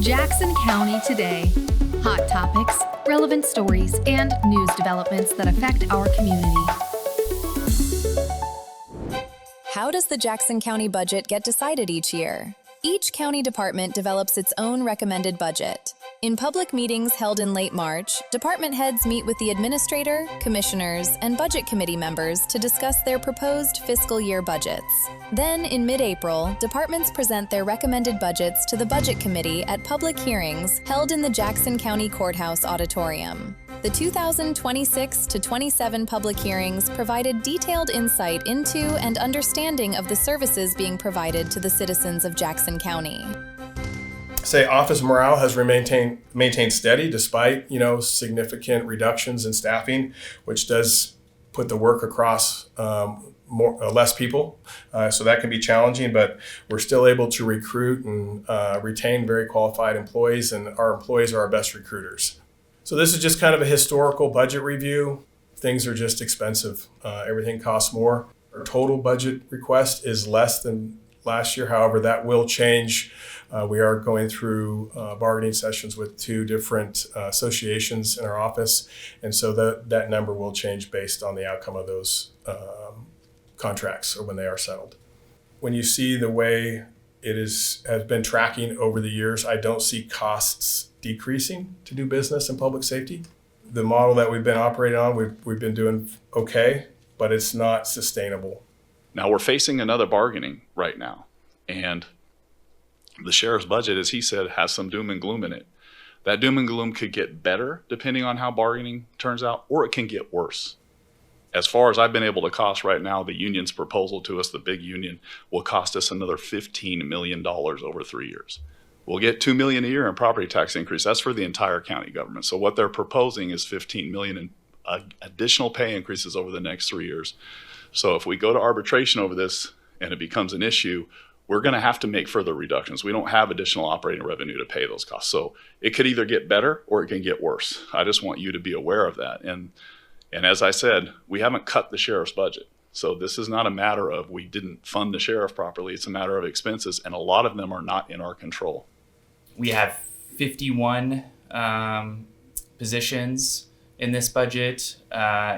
Jackson County Today. Hot topics, relevant stories, and news developments that affect our community. How does the Jackson County budget get decided each year? Each county department develops its own recommended budget. In public meetings held in late March, department heads meet with the administrator, commissioners, and budget committee members to discuss their proposed fiscal year budgets. Then, in mid-April, departments present their recommended budgets to the budget committee at public hearings held in the Jackson County Courthouse Auditorium. The 2026-27 public hearings provided detailed insight into and understanding of the services being provided to the citizens of Jackson County. Office morale has maintained steady despite, significant reductions in staffing, which does put the work across less people. So that can be challenging, but we're still able to recruit and retain very qualified employees, and our employees are our best recruiters. So this is just kind of a historical budget review. Things are just expensive. Everything costs more. Our total budget request is less than last year. However, that will change. We are going through bargaining sessions with two different associations in our office, and so that number will change based on the outcome of those contracts or when they are settled. When you see the way it has been tracking over the years, I don't see costs decreasing to do business in public safety. The model that we've been operating on, we've been doing okay, but it's not sustainable. Now we're facing another bargaining right now, and the sheriff's budget, as he said, has some doom and gloom in it. That doom and gloom could get better depending on how bargaining turns out, or it can get worse. As far as I've been able to cost right now, the union's proposal to us, the big union, will cost us another $15 million over 3 years. We'll get $2 million a year in property tax increase. That's for the entire county government. So what they're proposing is $15 million in additional pay increases over the next 3 years. So if we go to arbitration over this and it becomes an issue, we're going to have to make further reductions. We don't have additional operating revenue to pay those costs. So it could either get better or it can get worse. I just want you to be aware of that. And as I said, we haven't cut the sheriff's budget. So this is not a matter of we didn't fund the sheriff properly. It's a matter of expenses, and a lot of them are not in our control. We have 51 positions in this budget,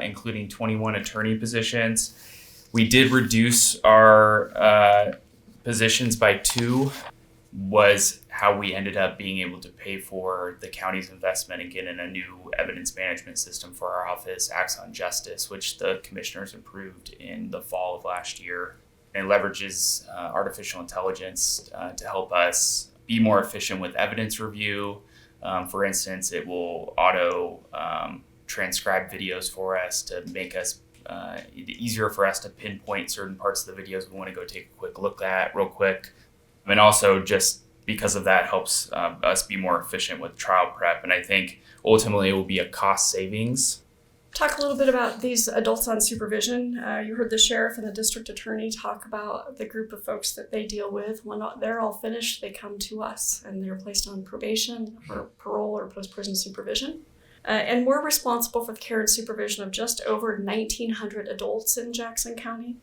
including 21 attorney positions. We did reduce our positions by 2, was how we ended up being able to pay for the county's investment in getting a new evidence management system for our office, Axon Justice, which the commissioners approved in the fall of last year. It leverages artificial intelligence to help us be more efficient with evidence review. For instance, it will auto transcribe videos for us to make us easier for us to pinpoint certain parts of the videos we want to go take a quick look at real quick. And also just because of that helps us be more efficient with trial prep. And I think ultimately it will be a cost savings. Talk a little bit about these adults on supervision. You heard the sheriff and the district attorney talk about the group of folks that they deal with. When they're all finished, they come to us and they're placed on probation or parole or post-prison supervision. And we're responsible for the care and supervision of just over 1,900 adults in Jackson County.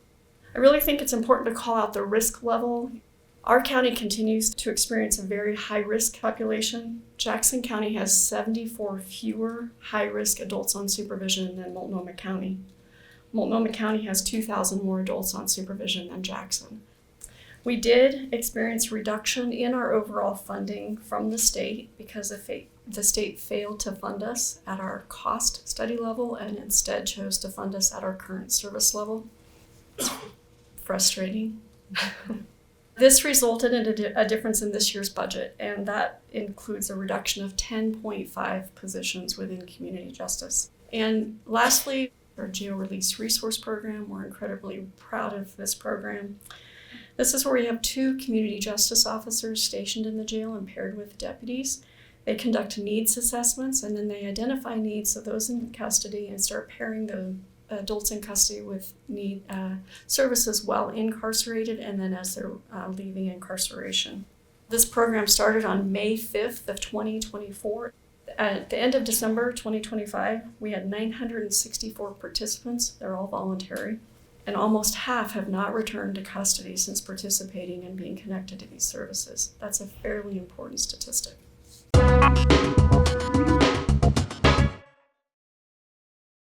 I really think it's important to call out the risk level. Our county continues to experience a very high-risk population. Jackson County has 74 fewer high-risk adults on supervision than Multnomah County. Multnomah County has 2,000 more adults on supervision than Jackson. We did experience reduction in our overall funding from the state because the state failed to fund us at our cost study level and instead chose to fund us at our current service level. It's frustrating. This resulted in a difference in this year's budget, and that includes a reduction of 10.5 positions within community justice. And lastly, our jail release resource program. We're incredibly proud of this program. This is where we have 2 community justice officers stationed in the jail and paired with deputies. They conduct needs assessments, and then they identify needs of those in custody and start pairing the adults in custody with need services while incarcerated and then as they're leaving incarceration. This program started on May 5th of 2024. At the end of December 2025, we had 964 participants. They're all voluntary. And almost half have not returned to custody since participating and being connected to these services. That's a fairly important statistic. Thanks.